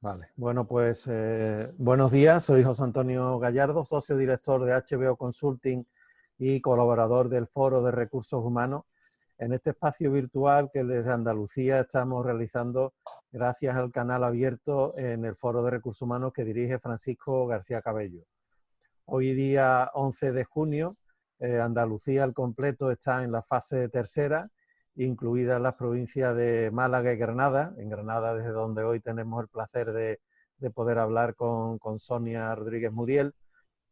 Vale, bueno, pues buenos días, soy José Antonio Gallardo, socio director de HBO Consulting y colaborador del Foro de Recursos Humanos, en este espacio virtual que desde Andalucía estamos realizando gracias al canal abierto en el Foro de Recursos Humanos que dirige Francisco García Cabello. Hoy día 11 de junio, Andalucía al completo está en la fase tercera, incluidas las provincias de Málaga y Granada. En Granada, desde donde hoy tenemos el placer de poder hablar con Sonia Rodríguez Muriel.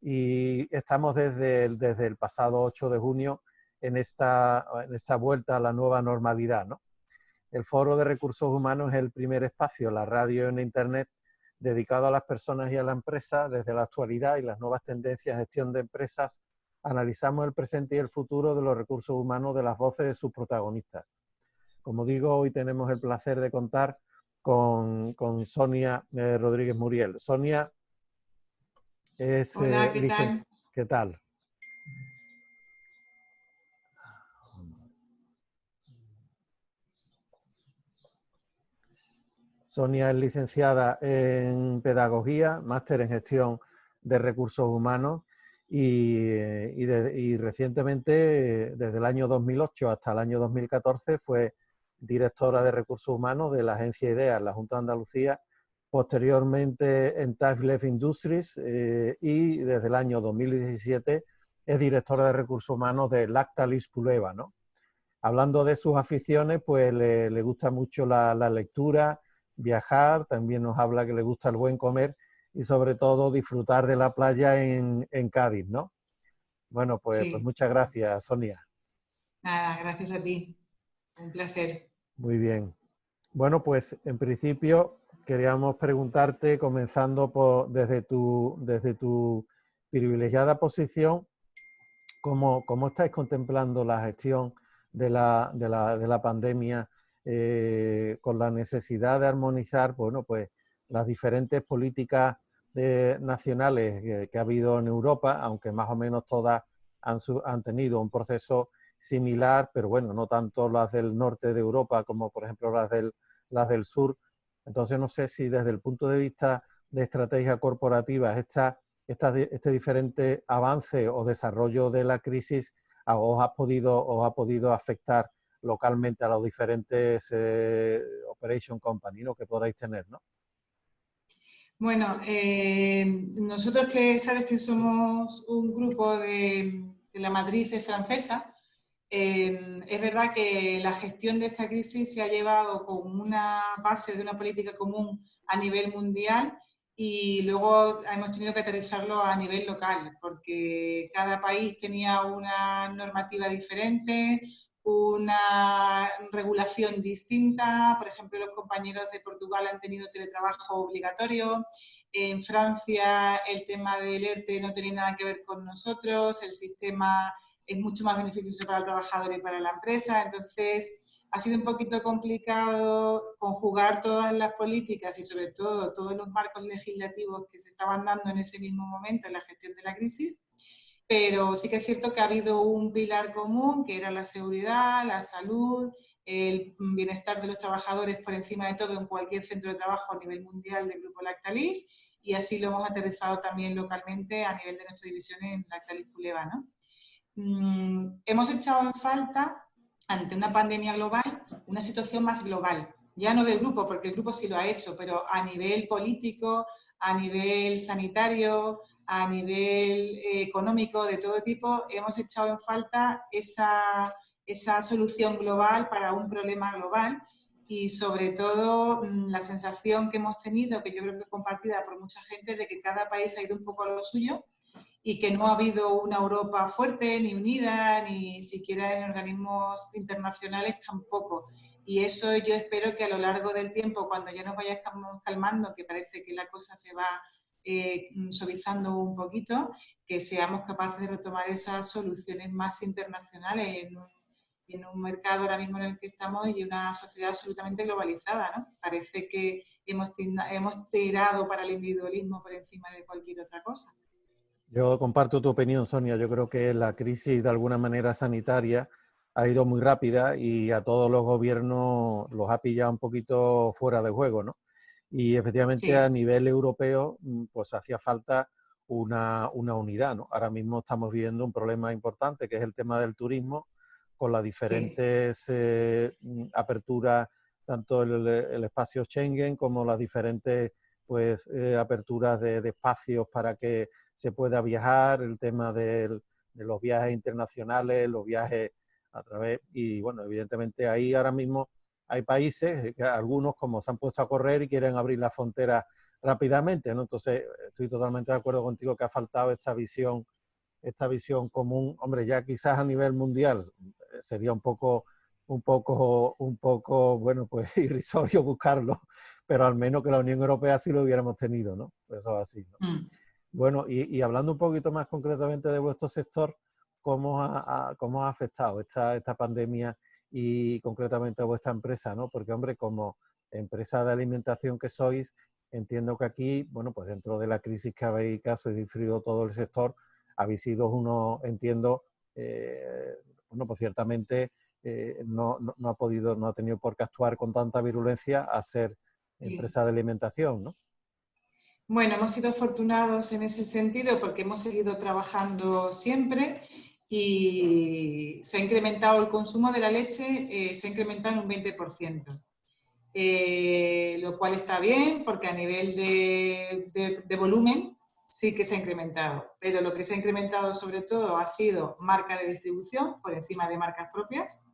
Y estamos desde el pasado 8 de junio en esta vuelta a la nueva normalidad, ¿no? El Foro de Recursos Humanos es el primer espacio, la radio en Internet, dedicado a las personas y a la empresa. Desde la actualidad y las nuevas tendencias de gestión de empresas, analizamos el presente y el futuro de los recursos humanos de las voces de sus protagonistas. Como digo, hoy tenemos el placer de contar con Sonia Rodríguez Muriel. Sonia es Hola, ¿qué tal? ¿Qué tal? Sonia es licenciada en Pedagogía, máster en Gestión de Recursos Humanos y recientemente, desde el año 2008 hasta el año 2014, fue directora de Recursos Humanos de la Agencia IDEA en la Junta de Andalucía, posteriormente en Typhlef Industries y desde el año 2017 es directora de Recursos Humanos de Lactalis Puleva, ¿no? Hablando de sus aficiones, pues le gusta mucho la lectura, viajar, también nos habla que le gusta el buen comer y sobre todo disfrutar de la playa en Cádiz, ¿no? Bueno, pues Sí, muchas gracias, Sonia. nada, gracias a ti. Un placer. Muy bien. Bueno, pues en principio queríamos preguntarte, comenzando desde tu privilegiada posición, ¿cómo estáis contemplando la gestión de la pandemia con la necesidad de armonizar, bueno, pues las diferentes políticas nacionales que ha habido en Europa, aunque más o menos todas han tenido un proceso similar, pero bueno, no tanto las del norte de Europa como por ejemplo las del sur. Entonces no sé si desde el punto de vista de estrategia corporativa este diferente avance o desarrollo de la crisis os ha podido afectar localmente a los diferentes operation company, ¿no?, que podréis tener, ¿no? Bueno, nosotros que sabes que somos un grupo de la matriz francesa, es verdad que la gestión de esta crisis se ha llevado con una base de una política común a nivel mundial y luego hemos tenido que aterrizarlo a nivel local, porque cada país tenía una normativa diferente, una regulación distinta. Por ejemplo, los compañeros de Portugal han tenido teletrabajo obligatorio. En Francia el tema del ERTE no tenía nada que ver con nosotros, el sistema es mucho más beneficioso para el trabajador y para la empresa. Entonces, ha sido un poquito complicado conjugar todas las políticas y sobre todo todos los marcos legislativos que se estaban dando en ese mismo momento en la gestión de la crisis. Pero sí que es cierto que ha habido un pilar común, que era la seguridad, la salud, el bienestar de los trabajadores por encima de todo en cualquier centro de trabajo a nivel mundial del Grupo Lactalis, y así lo hemos aterrizado también localmente a nivel de nuestra división en Lactalis Puleva, ¿no? Hemos echado en falta, ante una pandemia global, una situación más global, ya no del grupo, porque el grupo sí lo ha hecho, pero a nivel político, a nivel sanitario, a nivel económico, de todo tipo, hemos echado en falta esa solución global para un problema global y sobre todo la sensación que hemos tenido, que yo creo que es compartida por mucha gente, de que cada país ha ido un poco a lo suyo y que no ha habido una Europa fuerte, ni unida, ni siquiera en organismos internacionales tampoco. Y eso yo espero que a lo largo del tiempo, cuando ya nos vayamos calmando, que parece que la cosa se va suavizando un poquito, que seamos capaces de retomar esas soluciones más internacionales en un mercado ahora mismo en el que estamos y una sociedad absolutamente globalizada, ¿no? Parece que hemos tirado para el individualismo por encima de cualquier otra cosa. Yo comparto tu opinión, Sonia. Yo creo que la crisis de alguna manera sanitaria ha ido muy rápida y a todos los gobiernos los ha pillado un poquito fuera de juego, ¿no? Y efectivamente a Sí, nivel europeo pues hacía falta una unidad, ¿no? Ahora mismo estamos viviendo un problema importante que es el tema del turismo, con las sí, diferentes aperturas, tanto el espacio Schengen como las diferentes pues, aperturas de espacios para que se pueda viajar, el tema de los viajes internacionales, los viajes a través, y bueno, evidentemente ahí ahora mismo hay países, algunos como se han puesto a correr y quieren abrir las fronteras rápidamente, ¿no? Entonces, estoy totalmente de acuerdo contigo que ha faltado esta visión común. Hombre, ya quizás a nivel mundial sería bueno, pues irrisorio buscarlo, pero al menos que la Unión Europea sí lo hubiéramos tenido, ¿no? Eso es así, ¿no? mm, Bueno, y hablando un poquito más concretamente de vuestro sector, ¿cómo ha afectado esta pandemia y concretamente a vuestra empresa, ¿no? Porque, hombre, como empresa de alimentación que sois, entiendo que aquí, bueno, pues dentro de la crisis que ha sufrido todo el sector, habéis sido uno, entiendo, eh, bueno, pues ciertamente no ha tenido por qué actuar con tanta virulencia a ser sí. empresa de alimentación, ¿no? Bueno, hemos sido afortunados en ese sentido porque hemos seguido trabajando siempre y se ha incrementado el consumo de la leche, se ha incrementado en un 20%. Lo cual está bien porque a nivel de volumen sí que se ha incrementado, pero lo que se ha incrementado sobre todo ha sido marca de distribución por encima de marcas propias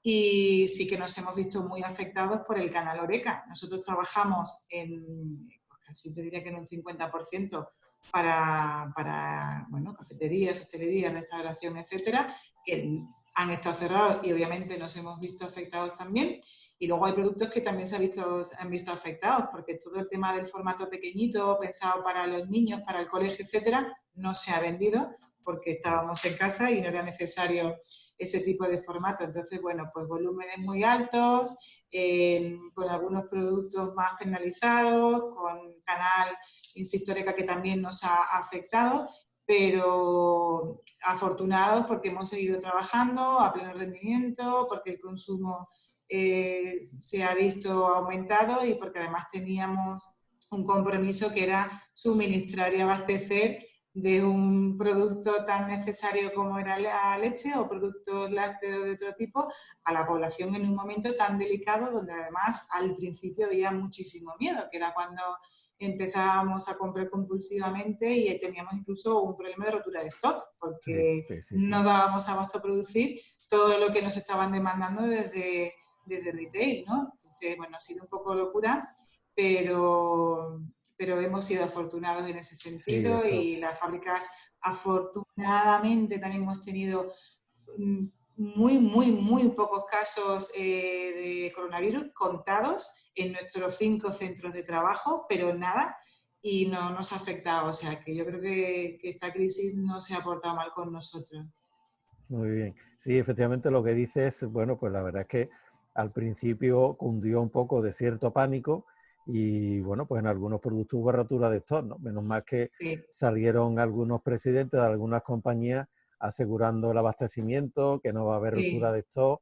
y sí que nos hemos visto muy afectados por el canal Horeca. Nosotros trabajamos en, pues casi te diría que en un 50% para bueno, cafeterías, hostelería, restauración, etcétera, que han estado cerrados y obviamente nos hemos visto afectados también. Y luego hay productos que también se han visto afectados, porque todo el tema del formato pequeñito, pensado para los niños, para el colegio, etcétera, no se ha vendido porque estábamos en casa y no era necesario ese tipo de formato. Entonces, bueno, pues volúmenes muy altos, con algunos productos más penalizados, con canal, insisto, Oreca, que también nos ha afectado, pero afortunados porque hemos seguido trabajando a pleno rendimiento, porque el consumo se ha visto aumentado y porque además teníamos un compromiso que era suministrar y abastecer de un producto tan necesario como era la leche o productos lácteos de otro tipo a la población en un momento tan delicado donde además al principio había muchísimo miedo, que era cuando empezábamos a comprar compulsivamente y teníamos incluso un problema de rotura de stock Sí, porque sí, sí, sí. no dábamos abasto a producir todo lo que nos estaban demandando desde retail, ¿no? Entonces, bueno, ha sido un poco locura, pero, pero hemos sido afortunados en ese Sí, sentido eso. y las fábricas afortunadamente también hemos tenido muy pocos casos de coronavirus contados en nuestros 5 centros de trabajo, pero nada, y no nos ha afectado. O sea, que yo creo que esta crisis no se ha portado mal con nosotros. Muy bien. Sí, efectivamente lo que dices, bueno, pues la verdad es que al principio cundió un poco de cierto pánico y bueno, pues en algunos productos hubo rotura de stock, ¿no? Menos mal que Sí, salieron algunos presidentes de algunas compañías asegurando el abastecimiento, que no va a haber rotura sí, de stock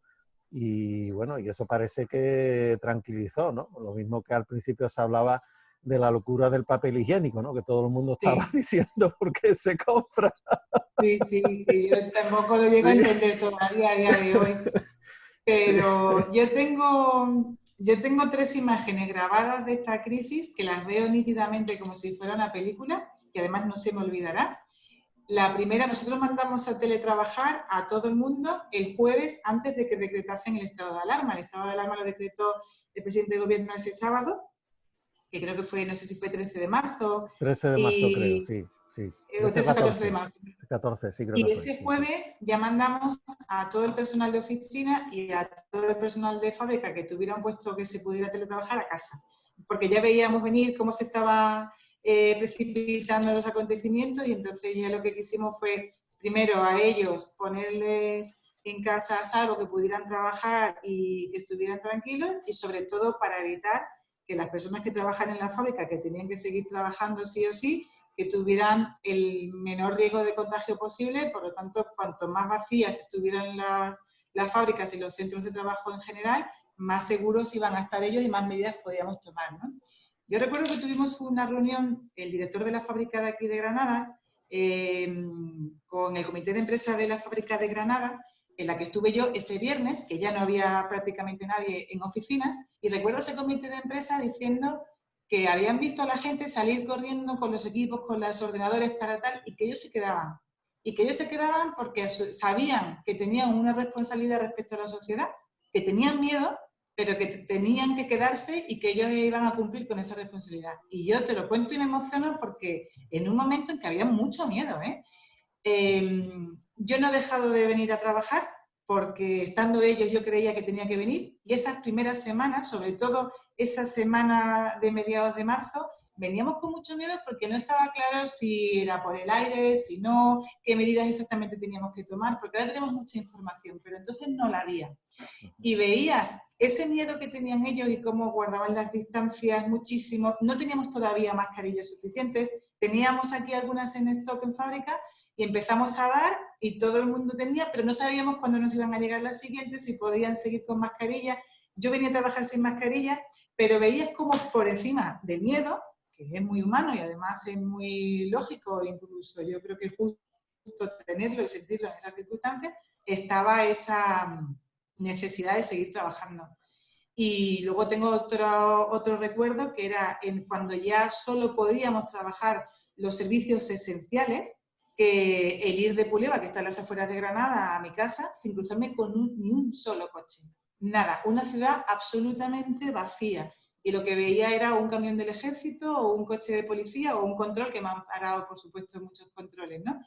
y bueno, y eso parece que tranquilizó, ¿no? Lo mismo que al principio se hablaba de la locura del papel higiénico, ¿no? Que todo el mundo estaba sí. diciendo por qué se compra. Sí, sí, que yo tampoco lo llego a Sí, entender todavía a día de hoy. sí. Pero yo tengo 3 imágenes grabadas de esta crisis que las veo nítidamente como si fuera una película y además no se me olvidará. La primera, nosotros mandamos a teletrabajar a todo el mundo el jueves antes de que decretasen el estado de alarma. El estado de alarma lo decretó el presidente del gobierno ese sábado, que creo que fue, no sé si fue 13 de marzo, 13 de marzo creo, y sí, sí. o 13 o 13 o 14 de 14. marzo. 14, sí creo que Y fue, ese sí, sí. jueves ya mandamos a todo el personal de oficina y a todo el personal de fábrica que tuviera un puesto que se pudiera teletrabajar a casa. Porque ya veíamos venir cómo se estaban precipitando los acontecimientos y entonces ya lo que quisimos fue primero a ellos ponerles en casa a salvo, que pudieran trabajar y que estuvieran tranquilos y sobre todo para evitar que las personas que trabajan en la fábrica, que tenían que seguir trabajando sí o sí, que tuvieran el menor riesgo de contagio posible, por lo tanto, cuanto más vacías estuvieran las fábricas y los centros de trabajo en general, más seguros iban a estar ellos y más medidas podíamos tomar, ¿no? Yo recuerdo que tuvimos una reunión, el director de la fábrica de aquí de Granada, con el comité de empresa de la fábrica de Granada, en la que estuve yo ese viernes, que ya no había prácticamente nadie en oficinas, y recuerdo ese comité de empresa diciendo que habían visto a la gente salir corriendo con los equipos, con los ordenadores para tal, y que ellos se quedaban. Y que ellos se quedaban porque sabían que tenían una responsabilidad respecto a la sociedad, que tenían miedo, pero que tenían que quedarse y que ellos iban a cumplir con esa responsabilidad. Y yo te lo cuento y me emociono porque en un momento en que había mucho miedo, yo no he dejado de venir a trabajar porque estando ellos yo creía que tenía que venir y esas primeras semanas, sobre todo esa semana de mediados de marzo, veníamos con mucho miedo porque no estaba claro si era por el aire, si no, qué medidas exactamente teníamos que tomar, porque ahora tenemos mucha información, pero entonces no la había. Y veías ese miedo que tenían ellos y cómo guardaban las distancias muchísimo. No teníamos todavía mascarillas suficientes, teníamos aquí algunas en stock en fábrica y empezamos a dar y todo el mundo tenía, pero no sabíamos cuándo nos iban a llegar las siguientes, si podían seguir con mascarilla. Yo venía a trabajar sin mascarilla, pero veías como por encima del miedo, que es muy humano y además es muy lógico, incluso yo creo que es justo tenerlo y sentirlo en esas circunstancias, estaba esa necesidad de seguir trabajando. Y luego tengo otro recuerdo que era cuando ya solo podíamos trabajar los servicios esenciales, que el ir de Puleva, que está en las afueras de Granada, a mi casa, sin cruzarme con ni un solo coche. Nada, una ciudad absolutamente vacía. Y lo que veía era un camión del ejército o un coche de policía o un control, que me han parado, por supuesto, en muchos controles, ¿no?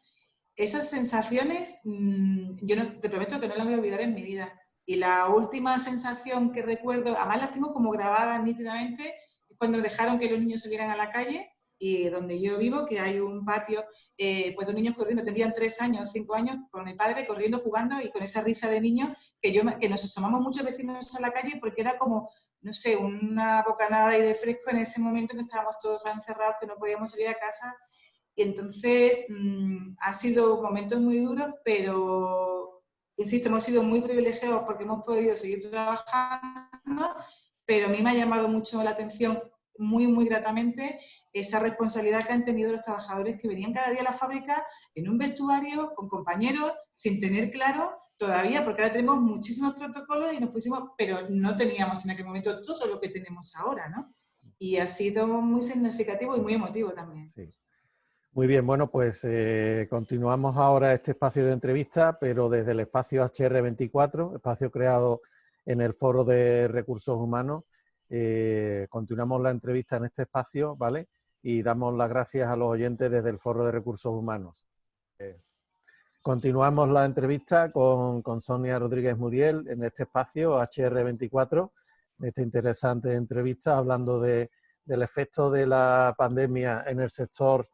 Esas sensaciones, yo no, te prometo que no las voy a olvidar en mi vida. Y la última sensación que recuerdo, además las tengo como grabadas nítidamente, es cuando dejaron que los niños salieran a la calle y donde yo vivo, que hay un patio, pues dos niños corriendo, tendrían 3 años, 5 años, con el padre corriendo, jugando y con esa risa de niños que nos asomamos muchos vecinos a la calle porque era como, no sé, una bocanada de aire fresco en ese momento que estábamos todos encerrados, que no podíamos salir a casa. Y entonces han sido momentos muy duros, pero, insisto, hemos sido muy privilegiados porque hemos podido seguir trabajando, pero a mí me ha llamado mucho la atención, muy, muy gratamente, esa responsabilidad que han tenido los trabajadores que venían cada día a la fábrica en un vestuario, con compañeros, sin tener claro todavía, porque ahora tenemos muchísimos protocolos y nos pusimos, pero no teníamos en aquel momento todo lo que tenemos ahora, ¿no? Y ha sido muy significativo y muy emotivo también. Sí. Muy bien, bueno, pues continuamos ahora este espacio de entrevista, pero desde el espacio HR24, espacio creado en el Foro de Recursos Humanos. Continuamos la entrevista en este espacio, ¿vale? Y damos las gracias a los oyentes desde el Foro de Recursos Humanos. Continuamos la entrevista con Sonia Rodríguez Muriel en este espacio HR24, en esta interesante entrevista hablando del efecto de la pandemia en el sector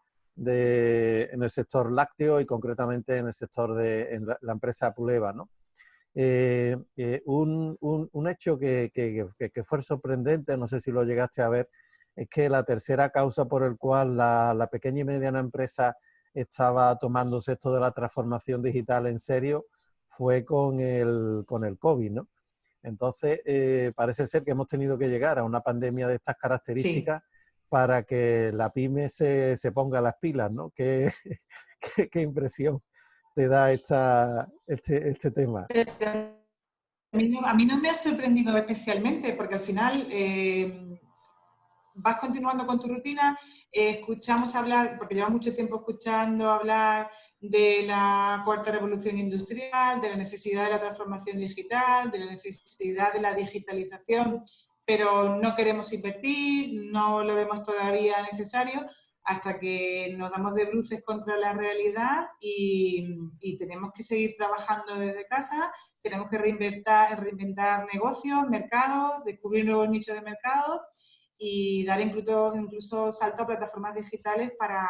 lácteo y concretamente en el sector de la empresa Puleva, ¿no? Un hecho que fue sorprendente, no sé si lo llegaste a ver, es que la tercera causa por el cual la pequeña y mediana empresa estaba tomándose esto de la transformación digital en serio fue con el COVID, ¿no? Entonces, parece ser que hemos tenido que llegar a una pandemia de estas características para que la pyme se ponga las pilas, ¿no? ¿Qué impresión te da este tema? A mí no me ha sorprendido especialmente, porque al final vas continuando con tu rutina, escuchamos hablar, porque llevamos mucho tiempo escuchando hablar de la cuarta revolución industrial, de la necesidad de la transformación digital, de la necesidad de la digitalización, pero no queremos invertir, no lo vemos todavía necesario, hasta que nos damos de bruces contra la realidad y tenemos que seguir trabajando desde casa, tenemos que reinventar negocios, mercados, descubrir nuevos nichos de mercado y dar incluso salto a plataformas digitales para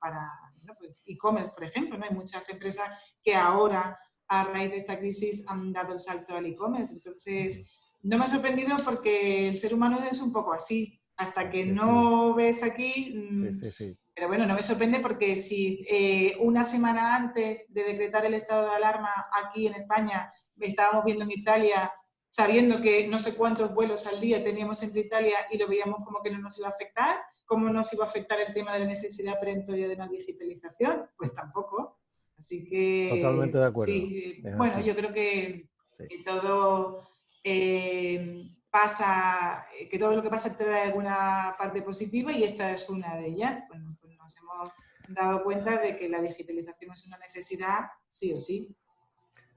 bueno, pues, e-commerce, por ejemplo, ¿no? Hay muchas empresas que ahora, a raíz de esta crisis, han dado el salto al e-commerce. Entonces, no me ha sorprendido porque el ser humano es un poco así. Hasta que no ves aquí... Sí. Pero bueno, no me sorprende porque si una semana antes de decretar el estado de alarma aquí en España, estábamos viendo en Italia sabiendo que no sé cuántos vuelos al día teníamos entre Italia y lo veíamos como que no nos iba a afectar. ¿Cómo nos iba a afectar el tema de la necesidad perentoria de una digitalización? Pues tampoco. Así Totalmente de que acuerdo. sí, Es bueno, así. yo creo que, Sí. que todo pasa, que todo lo que pasa trae alguna parte positiva y esta es una de ellas. Bueno, pues nos hemos dado cuenta de que la digitalización es una necesidad sí o sí.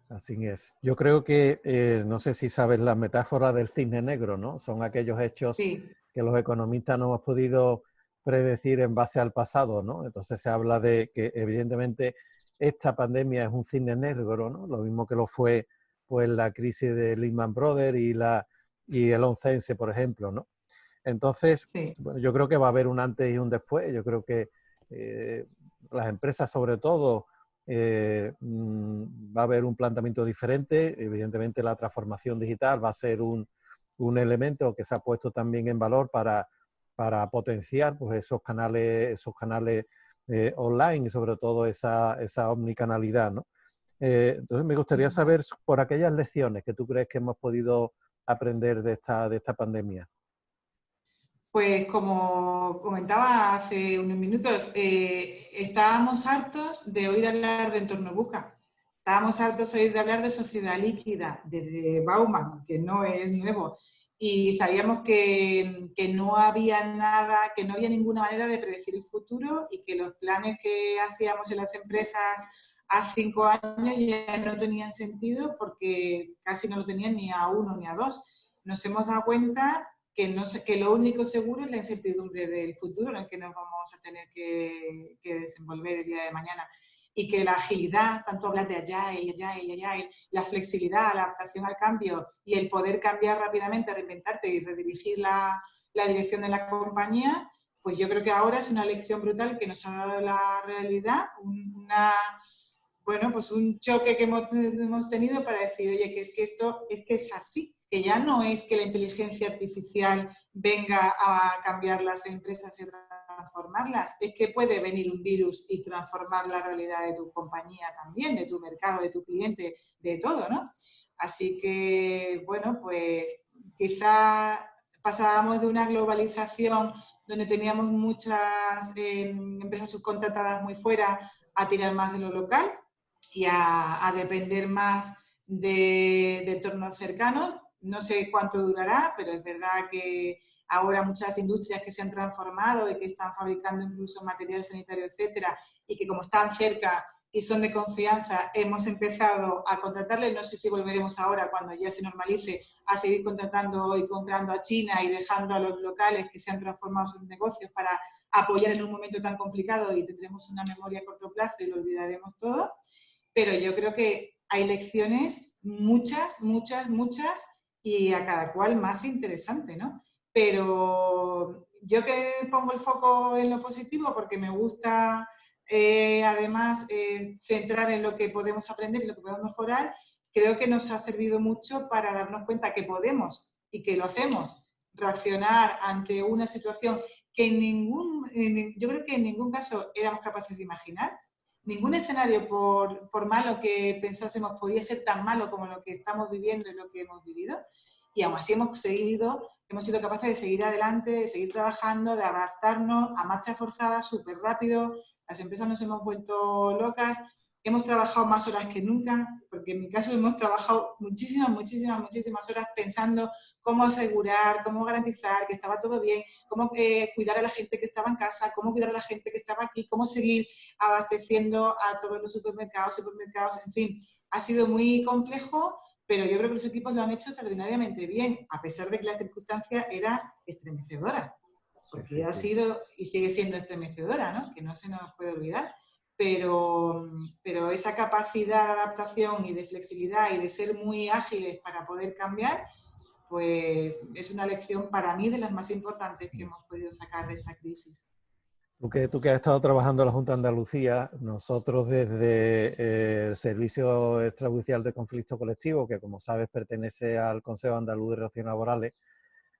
Así es. Yo creo que, no sé si sabes la metáfora del cisne negro, ¿no? Son aquellos hechos Sí, que los economistas no hemos podido predecir en base al pasado, ¿no? Entonces se habla de que evidentemente esta pandemia es un cisne negro, ¿no? Lo mismo que lo fue pues la crisis de Lehman Brothers y el 11S, por ejemplo, ¿no? Entonces, sí. bueno, yo creo que va a haber un antes y un después. Yo creo que eh, las empresas, sobre todo, va a haber un planteamiento diferente. Evidentemente, la transformación digital va a ser un elemento que se ha puesto también en valor para potenciar pues, esos canales online y sobre todo esa omnicanalidad, ¿no? Entonces, me gustaría saber por aquellas lecciones que tú crees que hemos podido aprender de esta pandemia. Pues como comentaba hace unos minutos, estábamos hartos de oír hablar de entorno buca. Estábamos hartos de oír hablar de sociedad líquida, desde Bauman, que no es nuevo. Y sabíamos que no había nada, que no había ninguna manera de predecir el futuro y que los planes que hacíamos en las empresas hace 5 años ya no tenían sentido porque casi no lo tenían ni a uno ni a dos. Nos hemos dado cuenta que, no sé, que lo único seguro es la incertidumbre del futuro en el que nos vamos a tener que desenvolver el día de mañana. Y que la agilidad, tanto hablar de agile, la flexibilidad, la adaptación al cambio y el poder cambiar rápidamente, reinventarte y redirigir la dirección de la compañía, pues yo creo que ahora es una lección brutal que nos ha dado la realidad, bueno, pues un choque que hemos tenido para decir, oye, que es que esto es así, que ya no es que la inteligencia artificial venga a cambiar las empresas y transformarlas, es que puede venir un virus y transformar la realidad de tu compañía también, de tu mercado, de tu cliente, de todo, ¿no? Así que, bueno, pues quizá pasábamos de una globalización donde teníamos muchas empresas subcontratadas muy fuera a tirar más de lo local y a depender más de entornos cercanos. No sé cuánto durará, pero es verdad que ahora muchas industrias que se han transformado y que están fabricando incluso material sanitario, etcétera, y que como están cerca y son de confianza, hemos empezado a contratarles. No sé si volveremos ahora, cuando ya se normalice, a seguir contratando y comprando a China y dejando a los locales que se han transformado sus negocios para apoyar en un momento tan complicado y tendremos una memoria a corto plazo y lo olvidaremos todo. Pero yo creo que hay lecciones, muchas, muchas, muchas, y a cada cual más interesante, ¿no? Pero yo que pongo el foco en lo positivo porque me gusta además centrar en lo que podemos aprender y lo que podemos mejorar, creo que nos ha servido mucho para darnos cuenta que podemos y que lo hacemos reaccionar ante una situación que yo creo que en ningún caso éramos capaces de imaginar. Ningún escenario, por malo que pensásemos, podía ser tan malo como lo que estamos viviendo y lo que hemos vivido. Y aún así hemos sido capaces de seguir adelante, de seguir trabajando, de adaptarnos a marcha forzada, súper rápido. Las empresas nos hemos vuelto locas. Hemos trabajado más horas que nunca, porque en mi caso hemos trabajado muchísimas, muchísimas, muchísimas horas pensando cómo asegurar, cómo garantizar que estaba todo bien, cómo cuidar a la gente que estaba en casa, cómo cuidar a la gente que estaba aquí, cómo seguir abasteciendo a todos los supermercados, en fin, ha sido muy complejo, pero yo creo que los equipos lo han hecho extraordinariamente bien, a pesar de que la circunstancia era estremecedora, Sí, porque sí, ha sí. sido y sigue siendo estremecedora, ¿no? Que no se nos puede olvidar. Pero esa capacidad de adaptación y de flexibilidad y de ser muy ágiles para poder cambiar, pues es una lección para mí de las más importantes que hemos podido sacar de esta crisis. Tú que has estado trabajando en la Junta de Andalucía, nosotros desde el Servicio Extrajudicial de Conflicto Colectivo, que como sabes pertenece al Consejo Andaluz de Relaciones Laborales,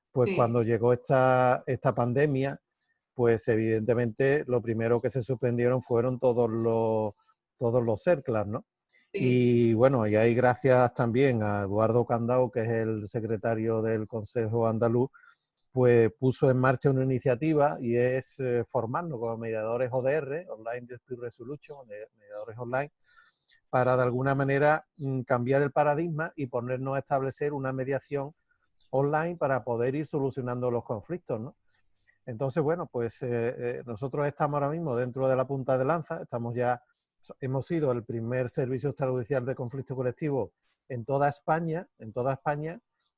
pues cuando Sí, llegó esta pandemia, pues evidentemente lo primero que se suspendieron fueron todos los CERCLAS, ¿no? Y bueno, y ahí gracias también a Eduardo Candao, que es el secretario del Consejo Andaluz, pues puso en marcha una iniciativa y es formarnos como mediadores ODR, Online Dispute Resolution, mediadores online, para de alguna manera cambiar el paradigma y ponernos a establecer una mediación online para poder ir solucionando los conflictos, ¿no? Entonces, bueno, pues nosotros estamos ahora mismo dentro de la punta de lanza, hemos sido el primer servicio extrajudicial de conflicto colectivo en toda España,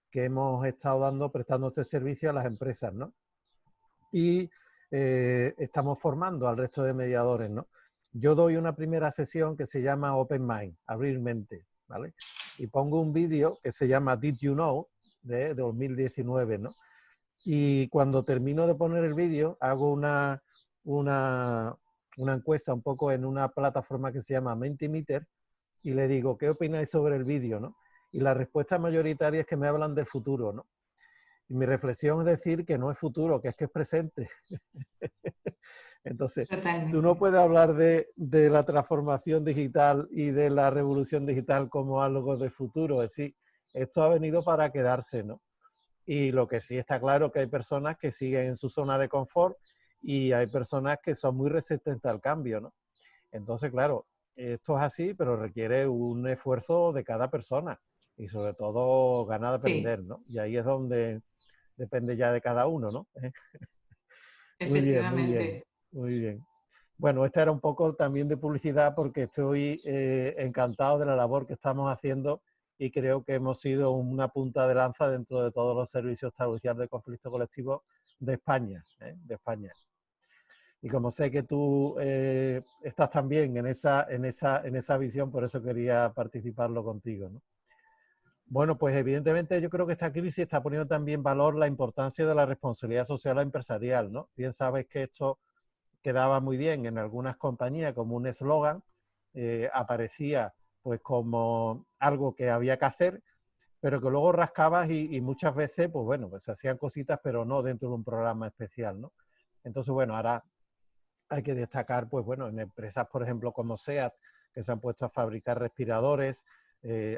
que hemos estado prestando este servicio a las empresas, ¿no? Y estamos formando al resto de mediadores, ¿no? Yo doy una primera sesión que se llama Open Mind, abrir mente, ¿vale? Y pongo un vídeo que se llama Did You Know, de 2019, ¿no? Y cuando termino de poner el vídeo, hago una encuesta un poco en una plataforma que se llama Mentimeter y le digo, ¿qué opináis sobre el vídeo, no? Y la respuesta mayoritaria es que me hablan del futuro, ¿no? Y mi reflexión es decir que no es futuro, que es presente. Entonces, tú no Totalmente. puedes hablar de la transformación digital y de la revolución digital como algo de futuro. Es decir, esto ha venido para quedarse, ¿no? Y lo que sí está claro es que hay personas que siguen en su zona de confort y hay personas que son muy resistentes al cambio, ¿no? Entonces, claro, esto es así, pero requiere un esfuerzo de cada persona y sobre todo ganas de Sí, aprender, ¿no? Y ahí es donde depende ya de cada uno, ¿no? Muy bien, muy bien, efectivamente. muy bien. Bueno, esta era un poco también de publicidad porque estoy encantado de la labor que estamos haciendo y creo que hemos sido una punta de lanza dentro de todos los servicios extrajudiciales de conflicto colectivo de España, de España. Y como sé que tú estás también en esa visión, por eso quería participarlo contigo, ¿no? Bueno, pues evidentemente yo creo que esta crisis está poniendo también en valor la importancia de la responsabilidad social empresarial, ¿no? Bien sabes que esto quedaba muy bien en algunas compañías como un eslogan, aparecía pues como algo que había que hacer, pero que luego rascabas y muchas veces, pues bueno, pues se hacían cositas, pero no dentro de un programa especial, ¿no? Entonces, bueno, ahora hay que destacar, pues bueno, en empresas, por ejemplo, como SEAT, que se han puesto a fabricar respiradores,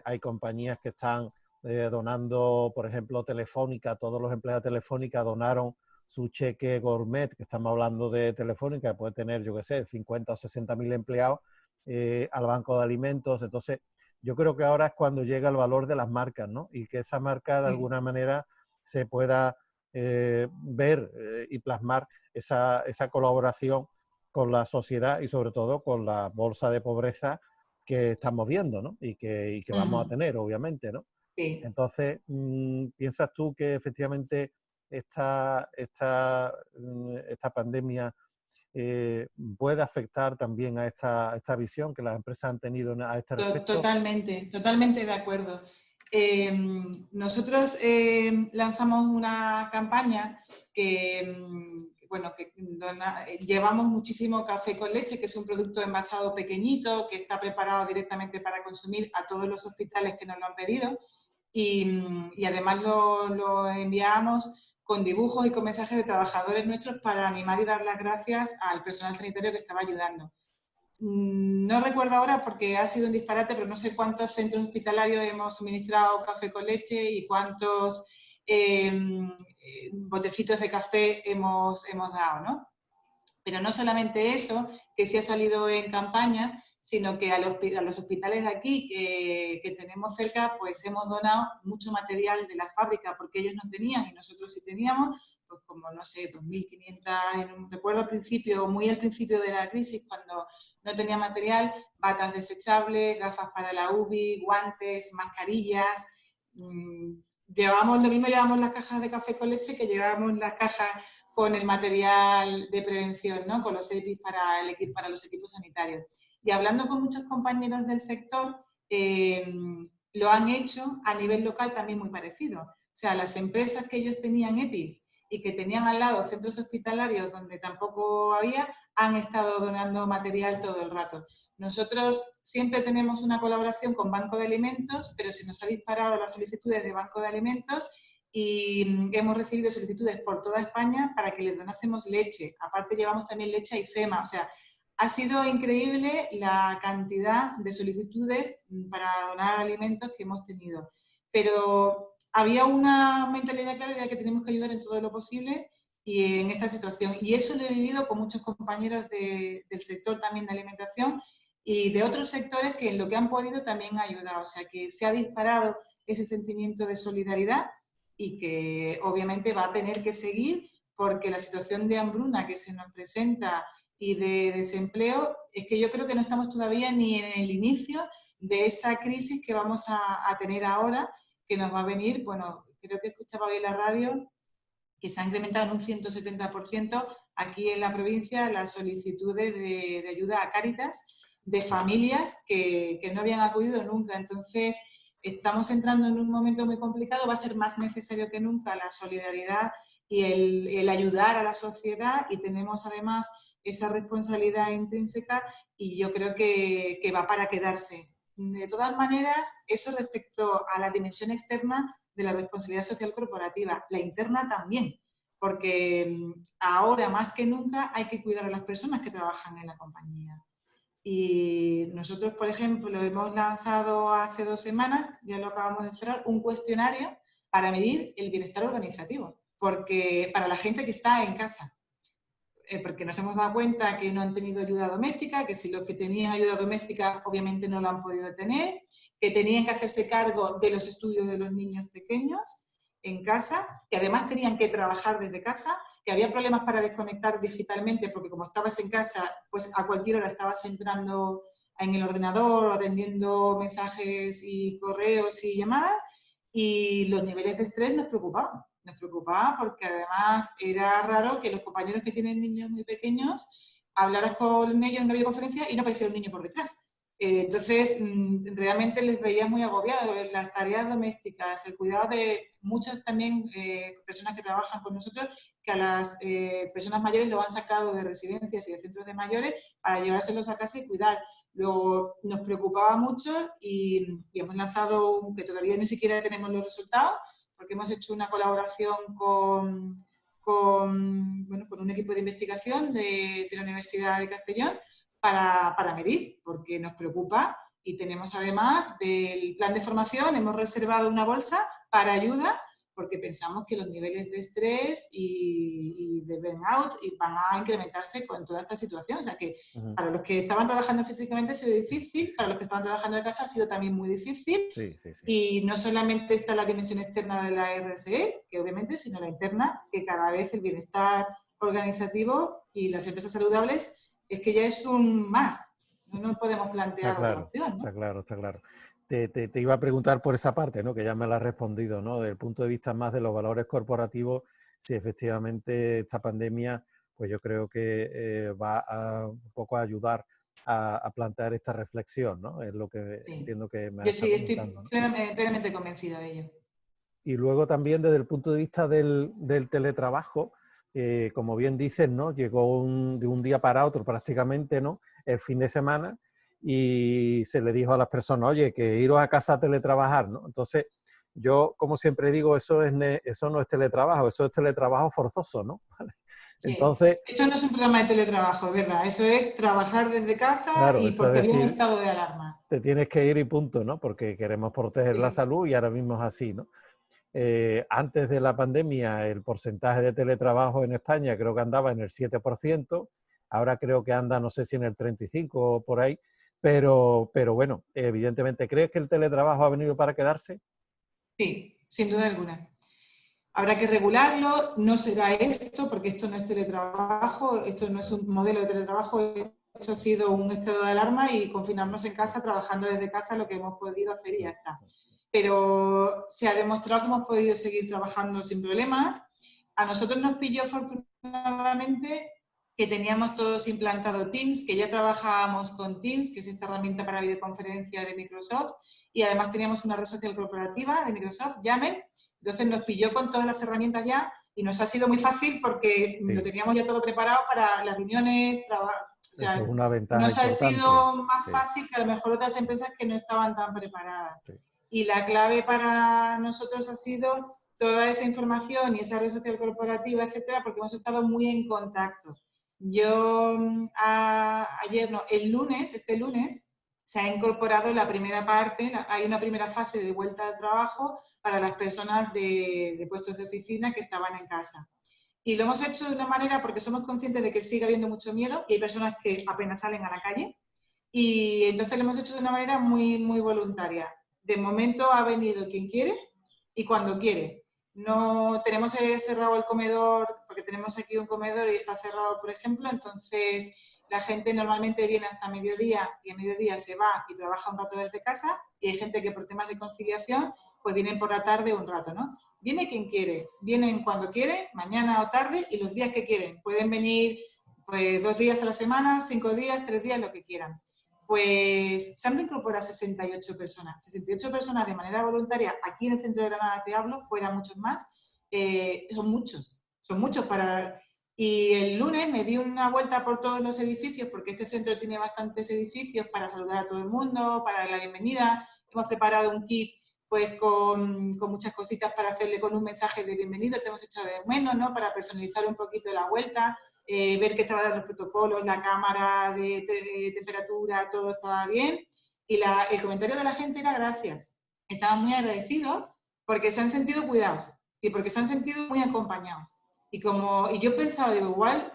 hay compañías que están donando, por ejemplo, Telefónica, todos los empleados de Telefónica donaron su cheque gourmet, que estamos hablando de Telefónica, que puede tener, yo qué sé, 50 o 60 mil empleados, al banco de alimentos. Entonces, yo creo que ahora es cuando llega el valor de las marcas, ¿no? Y que esa marca, de Sí. alguna manera, se pueda ver y plasmar esa colaboración con la sociedad y sobre todo con la bolsa de pobreza que estamos viendo, ¿no? Y que vamos a Ujú. tener, obviamente, ¿no? Sí. Entonces, ¿piensas tú que efectivamente esta pandemia puede afectar también a esta visión que las empresas han tenido a este respecto? Totalmente, totalmente de acuerdo. Eh, Nosotros lanzamos una campaña bueno, llevamos muchísimo café con leche, que es un producto envasado pequeñito, que está preparado directamente para consumir a todos los hospitales que nos lo han pedido y además lo enviamos con dibujos y con mensajes de trabajadores nuestros para animar y dar las gracias al personal sanitario que estaba ayudando. No recuerdo ahora porque ha sido un disparate, pero no sé cuántos centros hospitalarios hemos suministrado café con leche y cuántos botecitos de café hemos dado, ¿no? Pero no solamente eso, que sí ha salido en campaña, sino que a los hospitales de aquí que tenemos cerca, pues hemos donado mucho material de la fábrica, porque ellos no tenían y nosotros sí teníamos, pues como, no sé, 2.500, recuerdo al principio, muy al principio de la crisis, cuando no tenía material, batas desechables, gafas para la UVI, guantes, mascarillas. Llevamos las cajas de café con leche que llevamos las cajas con el material de prevención, ¿no? Con los EPIs para los equipos sanitarios. Y hablando con muchos compañeros del sector, lo han hecho a nivel local también muy parecido. O sea, las empresas que ellos tenían EPIs y que tenían al lado centros hospitalarios donde tampoco había, han estado donando material todo el rato. Nosotros siempre tenemos una colaboración con Banco de Alimentos, pero se nos ha disparado las solicitudes de Banco de Alimentos y hemos recibido solicitudes por toda España para que les donásemos leche. Aparte llevamos también leche a IFEMA, o sea, ha sido increíble la cantidad de solicitudes para donar alimentos que hemos tenido. Pero había una mentalidad clara de que tenemos que ayudar en todo lo posible y en esta situación. Y eso lo he vivido con muchos compañeros del sector también de alimentación y de otros sectores que en lo que han podido también han ayudado. O sea, que se ha disparado ese sentimiento de solidaridad y que obviamente va a tener que seguir porque la situación de hambruna que se nos presenta y de desempleo es que yo creo que no estamos todavía ni en el inicio de esa crisis que vamos a tener ahora, que nos va a venir, bueno, creo que escuchaba hoy en la radio que se ha incrementado en un 170% aquí en la provincia las solicitudes de ayuda a Cáritas de familias que no habían acudido nunca. Entonces, estamos entrando en un momento muy complicado, va a ser más necesario que nunca la solidaridad y el ayudar a la sociedad y tenemos además esa responsabilidad intrínseca y yo creo que va para quedarse. De todas maneras, eso respecto a la dimensión externa de la responsabilidad social corporativa, la interna también, porque ahora más que nunca hay que cuidar a las personas que trabajan en la compañía. Y nosotros, por ejemplo, hemos lanzado hace 2 semanas, ya lo acabamos de cerrar, un cuestionario para medir el bienestar organizativo, porque para la gente que está en casa. Porque nos hemos dado cuenta que no han tenido ayuda doméstica, que si los que tenían ayuda doméstica obviamente no lo han podido tener, que tenían que hacerse cargo de los estudios de los niños pequeños en casa, que además tenían que trabajar desde casa, que había problemas para desconectar digitalmente porque como estabas en casa, pues a cualquier hora estabas entrando en el ordenador, atendiendo mensajes y correos y llamadas, y los niveles de estrés nos preocupaban. Nos preocupaba porque además era raro que los compañeros que tienen niños muy pequeños hablaras con ellos en una videoconferencia y no apareciera un niño por detrás. Entonces, realmente les veía muy agobiados. Las tareas domésticas, el cuidado de muchas también personas que trabajan con nosotros, que a las personas mayores lo han sacado de residencias y de centros de mayores para llevárselos a casa y cuidar. Luego nos preocupaba mucho y hemos lanzado, que todavía ni siquiera tenemos los resultados, porque hemos hecho una colaboración con un equipo de investigación de la Universidad de Castellón para medir, porque nos preocupa y tenemos además del plan de formación, hemos reservado una bolsa para ayuda porque pensamos que los niveles de estrés y de burnout van a incrementarse con toda esta situación. O sea que para los que estaban trabajando físicamente ha sido difícil, para los que estaban trabajando en casa ha sido también muy difícil. Sí, sí, sí. Y no solamente está la dimensión externa de la RSE, que obviamente, sino la interna, que cada vez el bienestar organizativo y las empresas saludables es que ya es un más. No podemos plantear otra opción, ¿no? Está claro, está claro. Te iba a preguntar por esa parte, ¿no? Que ya me la has respondido, ¿no? Desde el punto de vista más de los valores corporativos, si efectivamente esta pandemia, pues yo creo que va un poco a ayudar a plantear esta reflexión, ¿no? Es lo que entiendo que me has estado comentando, ¿no? Yo sí, estoy plenamente convencida de ello. Y luego también desde el punto de vista del teletrabajo, como bien dices, ¿no? Llegó de un día para otro prácticamente, ¿no? El fin de semana y se le dijo a las personas, oye, que iros a casa a teletrabajar, ¿no? Entonces, yo, como siempre digo, eso no es teletrabajo, eso es teletrabajo forzoso, ¿no? Sí. Entonces, Esto no es un programa de teletrabajo, es verdad. Eso es trabajar desde casa claro, y eso es porque había un decir, estado de alarma. te tienes que ir y punto, ¿no? Porque queremos proteger la Sí. salud y ahora mismo es así, ¿no? Antes de la pandemia, el porcentaje de teletrabajo en España creo que andaba en el 7%, ahora creo que anda, no sé si en el 35% o por ahí, pero bueno, evidentemente, ¿crees que el teletrabajo ha venido para quedarse? Sí, sin duda alguna. Habrá que regularlo, no será esto, porque esto no es teletrabajo, esto no es un modelo de teletrabajo, esto ha sido un estado de alarma y confinarnos en casa, trabajando desde casa, lo que hemos podido hacer y ya está. Pero se ha demostrado que hemos podido seguir trabajando sin problemas. A nosotros nos pilló afortunadamente que teníamos todos implantado Teams, que ya trabajábamos con Teams, que es esta herramienta para videoconferencia de Microsoft, y además teníamos una red social corporativa de Microsoft, Yammer. Entonces nos pilló con todas las herramientas ya y nos ha sido muy fácil porque lo teníamos ya todo preparado para las reuniones, o sea, Eso es una ventaja nos ha importante. sido más fácil que a lo mejor otras empresas que no estaban tan preparadas. Y la clave para nosotros ha sido toda esa información y esa red social corporativa, etcétera, porque hemos estado muy en contacto. Yo ayer, no, el lunes, este lunes, se ha incorporado la primera parte, hay una primera fase de vuelta al trabajo para las personas de puestos de oficina que estaban en casa. Y lo hemos hecho de una manera porque somos conscientes de que sigue habiendo mucho miedo y hay personas que apenas salen a la calle. Y entonces lo hemos hecho de una manera muy, muy voluntaria. De momento ha venido quien quiere y cuando quiere. No tenemos cerrado el comedor, porque tenemos aquí un comedor y está cerrado, por ejemplo, entonces la gente normalmente viene hasta mediodía y a mediodía se va y trabaja un rato desde casa y hay gente que por temas de conciliación pues vienen por la tarde un rato, ¿no? Viene quien quiere, vienen cuando quiere, mañana o tarde y los días que quieren. Pueden venir pues 2 días a la semana, 5 días, 3 días, lo que quieran. Pues se han incorporado 68 personas. 68 personas de manera voluntaria, aquí en el centro de Granada te hablo, fuera muchos más, son muchos para... Y el lunes me di una vuelta por todos los edificios, porque este centro tiene bastantes edificios para saludar a todo el mundo, para dar la bienvenida. Hemos preparado un kit pues con muchas cositas para hacerle con un mensaje de bienvenido, te hemos echado de menos, ¿no? Para personalizar un poquito la vuelta. Ver que estaban los protocolos, la cámara de temperatura, todo estaba bien. Y el comentario de la gente era gracias. Estaban muy agradecidos porque se han sentido cuidados y porque se han sentido muy acompañados. Y yo pensaba, digo, igual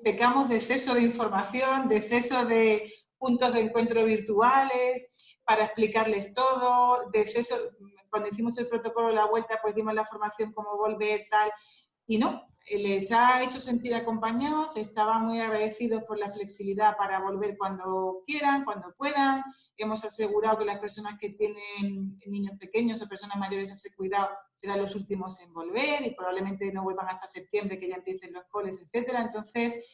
pecamos de exceso de información, de exceso de puntos de encuentro virtuales para explicarles todo, de exceso, cuando hicimos el protocolo de la vuelta, pues dimos la formación cómo volver, tal, y no, les ha hecho sentir acompañados, estaban muy agradecidos por la flexibilidad para volver cuando quieran, cuando puedan. Hemos asegurado que las personas que tienen niños pequeños o personas mayores a ese cuidado serán los últimos en volver y probablemente no vuelvan hasta septiembre, que ya empiecen los coles, etcétera. Entonces,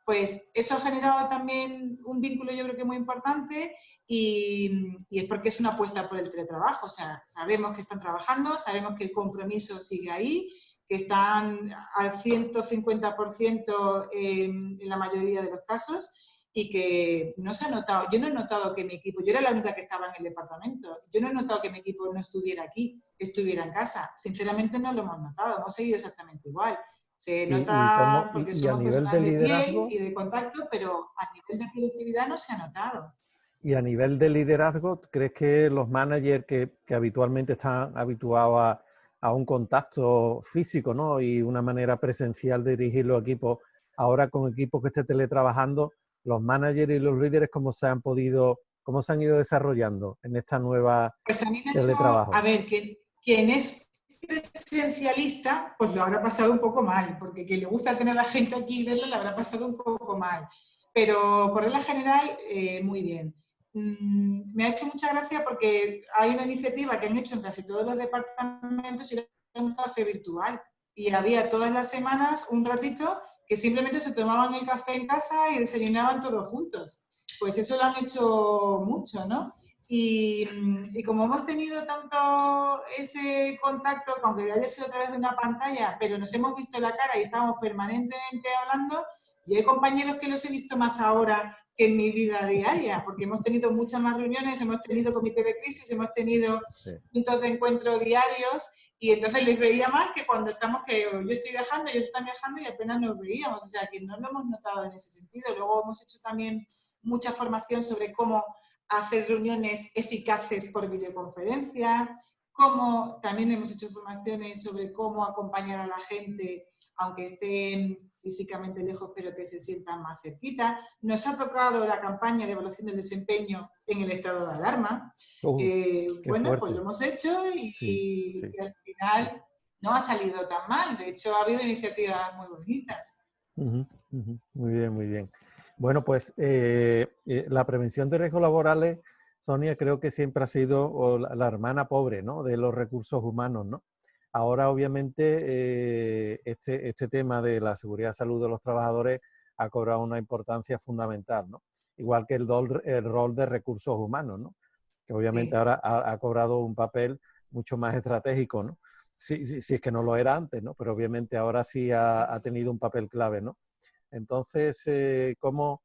pues eso ha generado también un vínculo yo creo que muy importante y es porque es una apuesta por el teletrabajo. O sea, sabemos que están trabajando, sabemos que el compromiso sigue ahí, que están al 150% en la mayoría de los casos y que no se ha notado, yo no he notado que mi equipo, yo era la única que estaba en el departamento, yo no he notado que mi equipo no estuviera aquí, estuviera en casa. Sinceramente no lo hemos notado, hemos seguido exactamente igual. Se nota porque Y a somos nivel de personas de piel liderazgo, y de contacto, pero a nivel de productividad no se ha notado. y a nivel de liderazgo, ¿crees que los managers que habitualmente están habituados a un contacto físico, ¿no? Y una manera presencial de dirigir los equipos, ahora con equipos que estén teletrabajando, los managers y los líderes, cómo se han ido desarrollando en esta nueva Pues a mí me ha hecho, a teletrabajo? ver, quien es presencialista, pues lo habrá pasado un poco mal, porque quien le gusta tener a la gente aquí y verla, lo habrá pasado un poco mal. Pero por regla general, muy bien. Me ha hecho mucha gracia porque hay una iniciativa que han hecho en casi todos los departamentos y era un café virtual. Y había todas las semanas un ratito que simplemente se tomaban el café en casa y desayunaban todos juntos. Pues eso lo han hecho mucho, ¿no? Y como hemos tenido tanto ese contacto, aunque haya sido a través de una pantalla, pero nos hemos visto la cara y estamos permanentemente hablando, y hay compañeros que los he visto más ahora que en mi vida diaria, porque hemos tenido muchas más reuniones, hemos tenido comité de crisis, hemos tenido Sí. puntos de encuentro diarios, y entonces les veía más que cuando estamos, que yo estoy viajando, ellos están viajando y apenas nos veíamos, o sea que no lo hemos notado en ese sentido. Luego hemos hecho también mucha formación sobre cómo hacer reuniones eficaces por videoconferencia, como también hemos hecho formaciones sobre cómo acompañar a la gente, aunque estén físicamente lejos, pero que se sientan más cerquita. Nos ha tocado la campaña de evaluación del desempeño en el estado de alarma. Qué Bueno, pues lo fuerte. hemos hecho Sí, sí. y al final no ha salido tan mal. De hecho, ha habido iniciativas muy bonitas. Ujú, ujú. Muy bien, muy bien. Bueno, pues la prevención de riesgos laborales, Sonia, creo que siempre ha sido la hermana pobre, ¿no? De los recursos humanos, ¿no? Ahora, obviamente, este tema de la seguridad y salud de los trabajadores ha cobrado una importancia fundamental, ¿no? Igual que el rol de recursos humanos, ¿no? Que obviamente Sí. ahora ha cobrado un papel mucho más estratégico, ¿no? Sí, sí, sí, es que no lo era antes, ¿no? Pero obviamente ahora sí ha tenido un papel clave, ¿no? Entonces, ¿cómo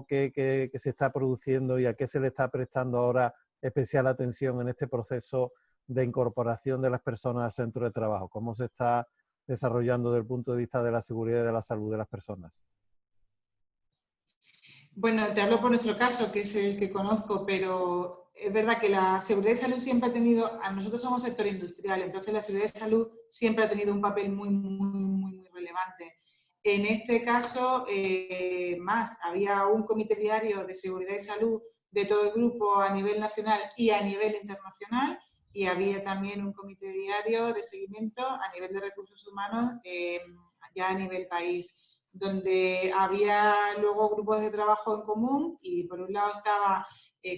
que se está produciendo y a qué se le está prestando ahora especial atención en este proceso de incorporación de las personas al centro de trabajo? ¿Cómo se está desarrollando desde el punto de vista de la seguridad y de la salud de las personas? Bueno, te hablo por nuestro caso, que es el que conozco, pero es verdad que la seguridad de salud siempre ha tenido, nosotros somos sector industrial, entonces la seguridad de salud siempre ha tenido un papel muy relevante. En este caso, más, había un comité diario de seguridad y salud de todo el grupo a nivel nacional y a nivel internacional, y había también un comité diario de seguimiento a nivel de recursos humanos ya a nivel país, donde había luego grupos de trabajo en común y por un lado estaba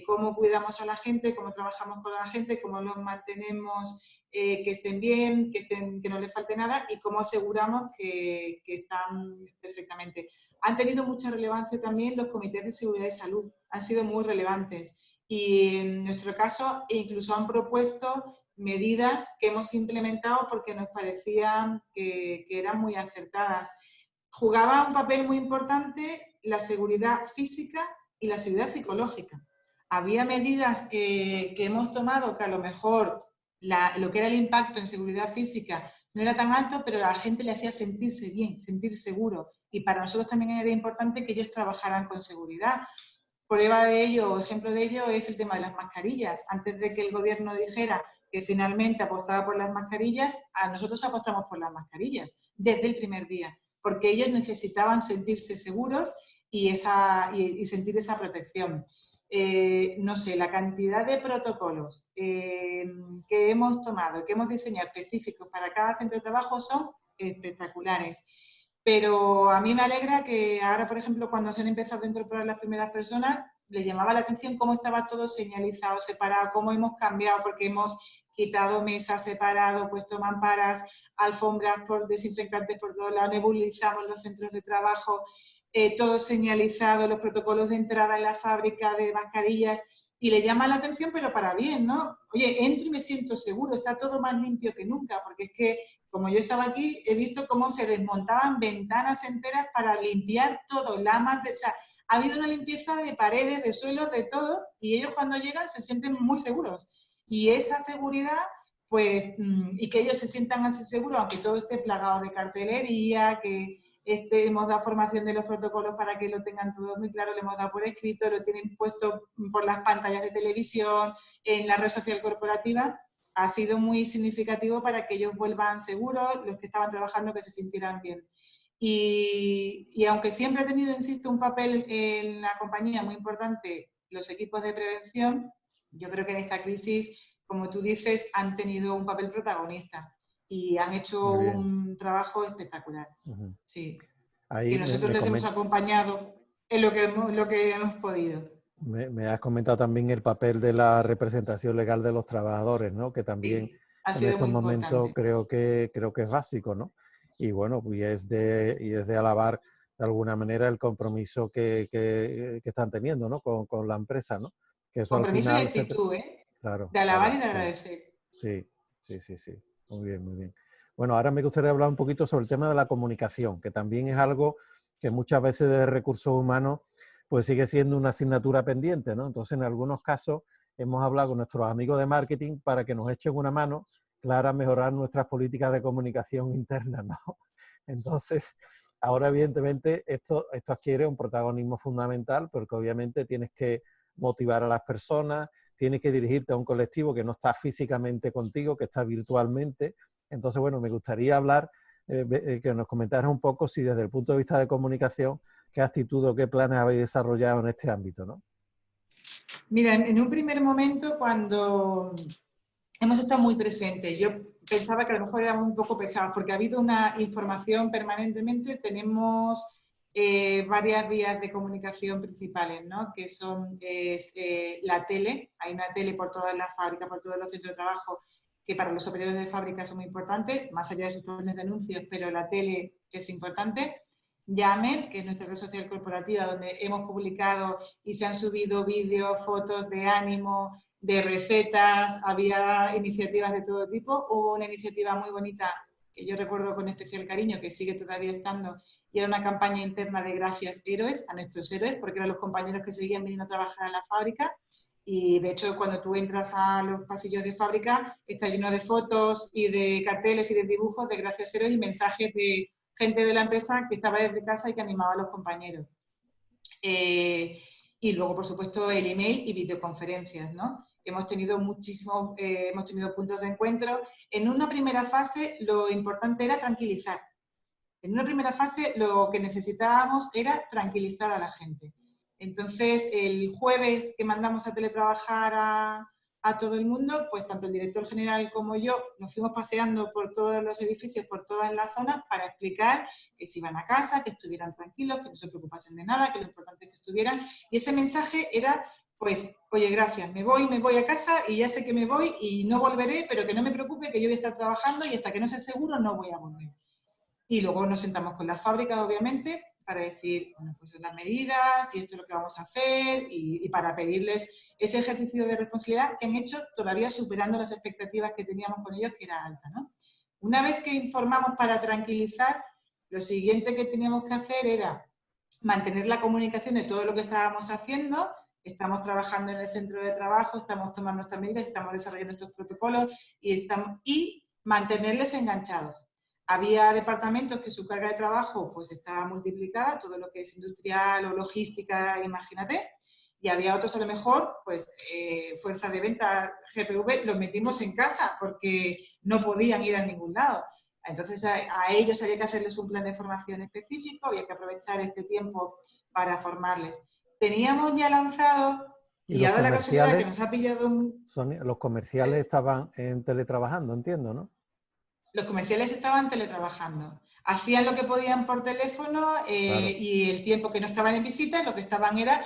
cómo cuidamos a la gente, cómo trabajamos con la gente, cómo los mantenemos que estén bien, que no les falte nada y cómo aseguramos que están perfectamente. Han tenido mucha relevancia también los comités de seguridad y salud, han sido muy relevantes y en nuestro caso incluso han propuesto medidas que hemos implementado porque nos parecían que eran muy acertadas. Jugaba un papel muy importante la seguridad física y la seguridad psicológica. Había medidas que hemos tomado que a lo mejor lo que era el impacto en seguridad física no era tan alto, pero a la gente le hacía sentirse bien, sentir seguro. Y para nosotros también era importante que ellos trabajaran con seguridad. Prueba de ello o ejemplo de ello es el tema de las mascarillas. Antes de que el gobierno dijera que finalmente apostaba por las mascarillas, a nosotros apostamos por las mascarillas desde el primer día, porque ellos necesitaban sentirse seguros y sentir esa protección. No sé, la cantidad de protocolos que hemos tomado, que hemos diseñado específicos para cada centro de trabajo son espectaculares. Pero a mí me alegra que ahora, por ejemplo, cuando se han empezado a incorporar las primeras personas, les llamaba la atención cómo estaba todo señalizado, separado, cómo hemos cambiado, porque hemos quitado mesas separadas, puesto mamparas, alfombras por desinfectantes por todos lados, nebulizamos los centros de trabajo, todo señalizado, los protocolos de entrada en la fábrica de mascarillas, y le llama la atención, pero para bien, ¿no? Oye, entro y me siento seguro, está todo más limpio que nunca, porque es que, como yo estaba aquí, he visto cómo se desmontaban ventanas enteras para limpiar todo, lamas o sea, ha habido una limpieza de paredes, de suelos, de todo, y ellos cuando llegan se sienten muy seguros. Y esa seguridad, pues, y que ellos se sientan así seguros, aunque todo esté plagado de cartelería, que hemos dado formación de los protocolos para que lo tengan todo muy claro, lo hemos dado por escrito, lo tienen puesto por las pantallas de televisión, en la red social corporativa, ha sido muy significativo para que ellos vuelvan seguros, los que estaban trabajando que se sintieran bien. Y aunque siempre ha tenido, insisto, un papel en la compañía muy importante, los equipos de prevención, yo creo que en esta crisis, como tú dices, han tenido un papel protagonista y han hecho un trabajo espectacular. Sí. Ahí Que nosotros les hemos acompañado en lo que hemos podido. Me has comentado también el papel de la representación legal de los trabajadores, ¿no? Que también Sí, ha en sido estos muy momentos importante. creo que es básico, ¿no? Y bueno, pues es de alabar de alguna manera el compromiso que están teniendo, ¿no? Con la empresa, ¿no? Que eso al Compromiso y final actitud, Claro, de alabar claro, y de sí. agradecer. Sí, sí, sí, sí. Muy bien, muy bien. Bueno, ahora me gustaría hablar un poquito sobre el tema de la comunicación, que también es algo que muchas veces de recursos humanos pues sigue siendo una asignatura pendiente, ¿no? Entonces, en algunos casos hemos hablado con nuestros amigos de marketing para que nos echen una mano, claro, a mejorar nuestras políticas de comunicación internas, ¿no? Entonces, ahora evidentemente esto adquiere un protagonismo fundamental porque obviamente tienes que motivar a las personas, tienes que dirigirte a un colectivo que no está físicamente contigo, que está virtualmente. Entonces, bueno, me gustaría hablar, que nos comentaras un poco si desde el punto de vista de comunicación, qué actitud o qué planes habéis desarrollado en este ámbito, ¿no? Mira, en un primer momento, cuando hemos estado muy presentes, yo pensaba que a lo mejor éramos un poco pesados, porque ha habido una información permanentemente, tenemos varias vías de comunicación principales, ¿no? Que son la tele, hay una tele por todas las fábricas, por todos los centros de trabajo, que para los operarios de fábrica son muy importantes, más allá de sus planes de anuncios, pero la tele es importante. Yammer, que es nuestra red social corporativa, donde hemos publicado y se han subido vídeos, fotos de ánimo, de recetas, había iniciativas de todo tipo. Hubo una iniciativa muy bonita que yo recuerdo con especial cariño, que sigue todavía estando, y era una campaña interna de gracias héroes, a nuestros héroes, porque eran los compañeros que seguían viniendo a trabajar a la fábrica. Y de hecho, cuando tú entras a los pasillos de fábrica, está lleno de fotos y de carteles y de dibujos de gracias héroes y mensajes de gente de la empresa que estaba desde casa y que animaba a los compañeros. Y luego, por supuesto, el email y videoconferencias, ¿no? Hemos tenido hemos tenido puntos de encuentro. En una primera fase lo importante era tranquilizar. En una primera fase lo que necesitábamos era tranquilizar a la gente. Entonces, el jueves que mandamos a teletrabajar a todo el mundo, pues tanto el director general como yo nos fuimos paseando por todos los edificios, por todas las zonas, para explicar que se iban a casa, que estuvieran tranquilos, que no se preocupasen de nada, que lo importante es que estuvieran. Y ese mensaje era, pues, oye, gracias, me voy a casa y ya sé que me voy y no volveré, pero que no me preocupe, que yo voy a estar trabajando y hasta que no sea seguro no voy a volver. Y luego nos sentamos con las fábricas, obviamente, para decir, bueno, pues las medidas y esto es lo que vamos a hacer y para pedirles ese ejercicio de responsabilidad que han hecho todavía superando las expectativas que teníamos con ellos, que era alta, ¿no? Una vez que informamos para tranquilizar, lo siguiente que teníamos que hacer era mantener la comunicación de todo lo que estábamos haciendo. Estamos trabajando en el centro de trabajo, estamos tomando estas medidas, estamos desarrollando estos protocolos y mantenerles enganchados. Había departamentos que su carga de trabajo pues estaba multiplicada, todo lo que es industrial o logística, imagínate, y había otros a lo mejor, pues fuerza de venta, GPV, los metimos en casa porque no podían ir a ningún lado. Entonces a ellos había que hacerles un plan de formación específico, había que aprovechar este tiempo para formarles. Teníamos ya lanzado, y ahora la casualidad que nos ha pillado... Los comerciales estaban teletrabajando, entiendo, ¿no? Los comerciales estaban teletrabajando. Hacían lo que podían por teléfono Claro. Y el tiempo que no estaban en visita, lo que estaban era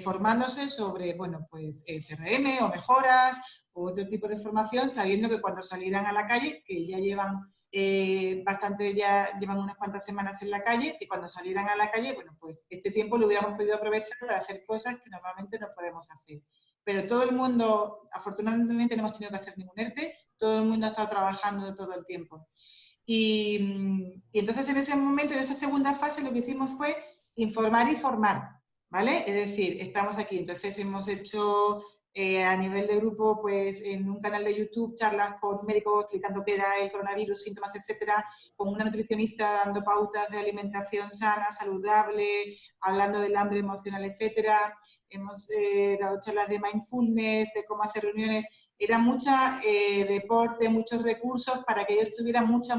formándose sobre, bueno, pues el CRM o mejoras o otro tipo de formación, sabiendo que cuando salieran a la calle, que ya llevan ya llevan unas cuantas semanas en la calle, que cuando salieran a la calle, bueno, pues este tiempo lo hubiéramos podido aprovechar para hacer cosas que normalmente no podemos hacer. Pero todo el mundo, afortunadamente no hemos tenido que hacer ningún ERTE, todo el mundo ha estado trabajando todo el tiempo. Y entonces en ese momento, en esa segunda fase, lo que hicimos fue informar y formar, ¿vale? Es decir, estamos aquí, entonces hemos hecho a nivel de grupo, pues en un canal de YouTube, charlas con médicos explicando qué era el coronavirus, síntomas, etcétera, con una nutricionista dando pautas de alimentación sana, saludable, hablando del hambre emocional, etcétera. Hemos dado charlas de mindfulness, de cómo hacer reuniones. Era mucha deporte, muchos recursos para que ellos tuvieran mucha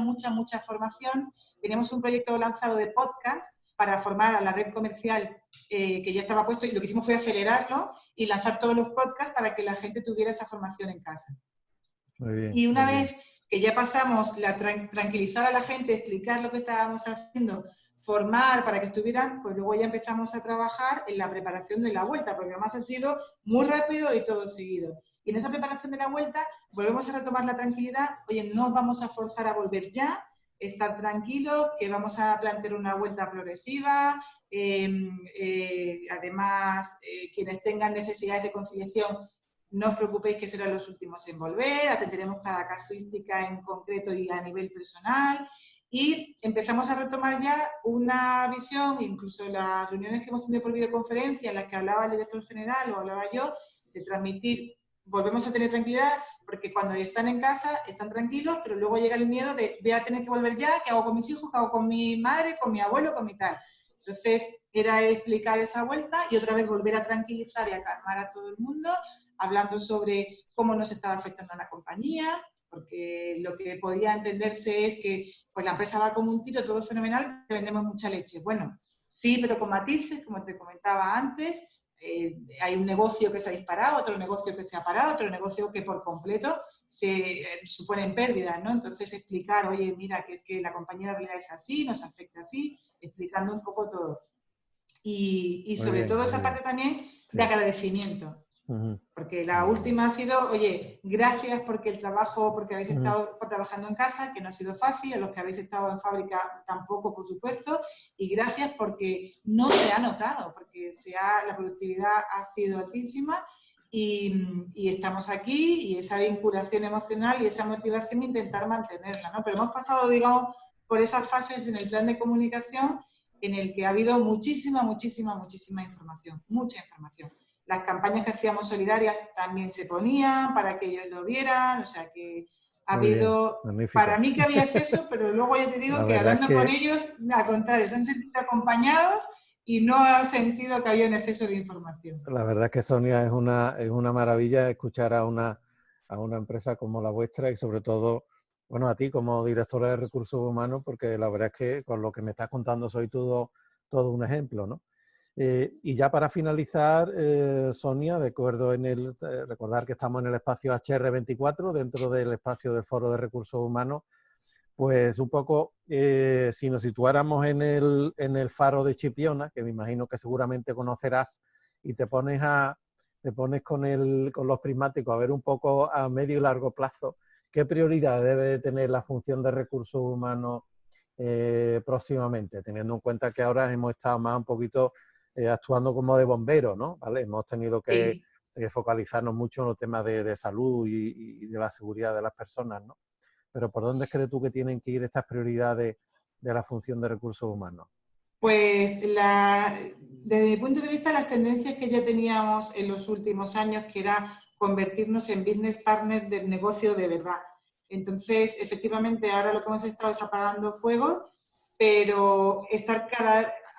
formación. Teníamos un proyecto lanzado de podcast para formar a la red comercial que ya estaba puesto, y lo que hicimos fue acelerarlo y lanzar todos los podcasts para que la gente tuviera esa formación en casa. Muy bien, y una vez que ya pasamos tranquilizar a la gente, explicar lo que estábamos haciendo, formar para que estuvieran, pues luego ya empezamos a trabajar en la preparación de la vuelta, porque además ha sido muy rápido y todo seguido. Y en esa preparación de la vuelta volvemos a retomar la tranquilidad. Oye, no vamos a forzar a volver ya, estar tranquilos, que vamos a plantear una vuelta progresiva. Además, quienes tengan necesidades de conciliación, no os preocupéis que serán los últimos en volver, atenderemos cada casuística en concreto y a nivel personal. Y empezamos a retomar ya una visión, incluso las reuniones que hemos tenido por videoconferencia, en las que hablaba el director general o hablaba yo, de transmitir, volvemos a tener tranquilidad, porque cuando están en casa están tranquilos, pero luego llega el miedo de voy a tener que volver ya, ¿qué hago con mis hijos? ¿Qué hago con mi madre, con mi abuelo, con mi tal? Entonces era explicar esa vuelta y otra vez volver a tranquilizar y a calmar a todo el mundo, hablando sobre cómo nos estaba afectando a la compañía, porque lo que podía entenderse es que pues la empresa va como un tiro, todo fenomenal, vendemos mucha leche. Bueno, sí, pero con matices, como te comentaba antes. Hay un negocio que se ha disparado, otro negocio que se ha parado, otro negocio que por completo se suponen pérdidas, ¿no? Entonces explicar, oye, mira, que es que la compañía de realidad es así, nos afecta así, explicando un poco todo. Y sobre todo esa parte también de agradecimiento. Porque la última ha sido, oye, gracias porque el trabajo, porque habéis estado trabajando en casa, que no ha sido fácil, a los que habéis estado en fábrica tampoco, por supuesto, y gracias porque no se ha notado, porque la productividad ha sido altísima y estamos aquí, y esa vinculación emocional y esa motivación intentar mantenerla, ¿no? Pero hemos pasado, digamos, por esas fases en el plan de comunicación en el que ha habido muchísima información, mucha información. Las campañas que hacíamos solidarias también se ponían para que ellos lo vieran, o sea que ha habido, para mí que había exceso, pero luego ya te digo que hablando con ellos, al contrario, se han sentido acompañados y no he sentido que había un exceso de información. La verdad es que Sonia es una maravilla escuchar a una empresa como la vuestra y sobre todo, bueno, a ti como directora de recursos humanos, porque la verdad es que con lo que me estás contando soy todo un ejemplo, ¿no? Y ya para finalizar, Sonia, de acuerdo recordar que estamos en el espacio HR24, dentro del espacio del Foro de Recursos Humanos, pues un poco, si nos situáramos en el faro de Chipiona, que me imagino que seguramente conocerás, y te pones con los prismáticos a ver un poco a medio y largo plazo, ¿qué prioridad debe de tener la función de recursos humanos próximamente? Teniendo en cuenta que ahora hemos estado más un poquito actuando como de bomberos, ¿no? ¿Vale? Hemos tenido que Sí. focalizarnos mucho en los temas de salud y de la seguridad de las personas, ¿no? Pero ¿por dónde crees tú que tienen que ir estas prioridades de la función de recursos humanos? Pues desde mi punto de vista, las tendencias que ya teníamos en los últimos años, que era convertirnos en business partner del negocio de verdad. Entonces, efectivamente, ahora lo que hemos estado es apagando fuego, pero estar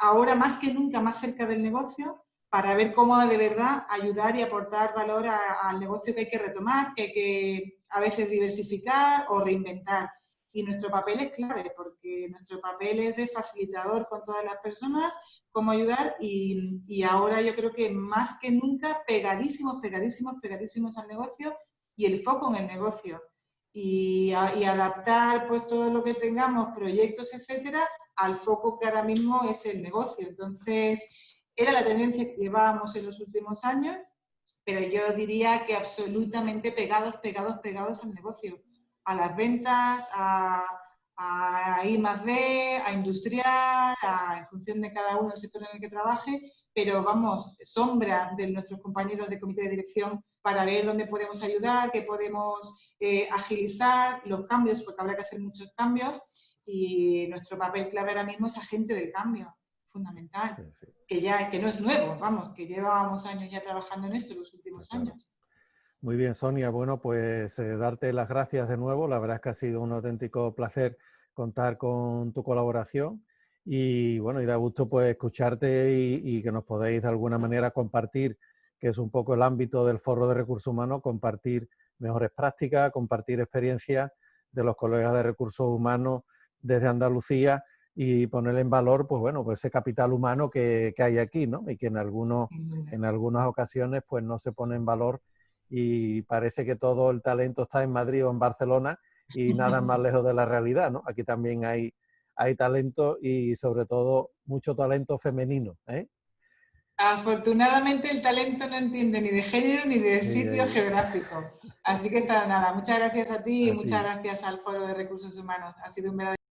ahora más que nunca más cerca del negocio para ver cómo de verdad ayudar y aportar valor al negocio que hay que retomar, que hay que a veces diversificar o reinventar. Y nuestro papel es clave, porque nuestro papel es de facilitador con todas las personas, cómo ayudar, y ahora yo creo que más que nunca pegadísimos, pegadísimos, pegadísimos al negocio y el foco en el negocio. Y adaptar pues todo lo que tengamos, proyectos, etcétera, al foco que ahora mismo es el negocio. Entonces, era la tendencia que llevábamos en los últimos años, pero yo diría que absolutamente pegados, pegados, pegados al negocio, a las ventas, a I+D, a industrial, en función de cada uno el sector en el que trabaje, pero vamos, sombra de nuestros compañeros de comité de dirección para ver dónde podemos ayudar, qué podemos agilizar los cambios, porque habrá que hacer muchos cambios, y nuestro papel clave ahora mismo es agente del cambio, fundamental. Sí, sí, Que no es nuevo, vamos, que llevábamos años ya trabajando en esto, los está últimos claro. años. Muy bien, Sonia. Bueno, pues darte las gracias de nuevo. La verdad es que ha sido un auténtico placer contar con tu colaboración y bueno, y da gusto pues escucharte y que nos podéis de alguna manera compartir, que es un poco el ámbito del Foro de Recursos Humanos, compartir mejores prácticas, compartir experiencias de los colegas de recursos humanos desde Andalucía y poner en valor, pues bueno, pues ese capital humano que hay aquí, ¿no? Y que en algunas ocasiones pues no se pone en valor y parece que todo el talento está en Madrid o en Barcelona y nada más lejos de la realidad, ¿no? Aquí también hay talento y sobre todo mucho talento femenino, ¿eh? Afortunadamente el talento no entiende ni de género ni de Ey, sitio ey, geográfico. Así que está nada. Muchas gracias a ti y a muchas ti. gracias al Foro de Recursos Humanos. Ha sido un verdadero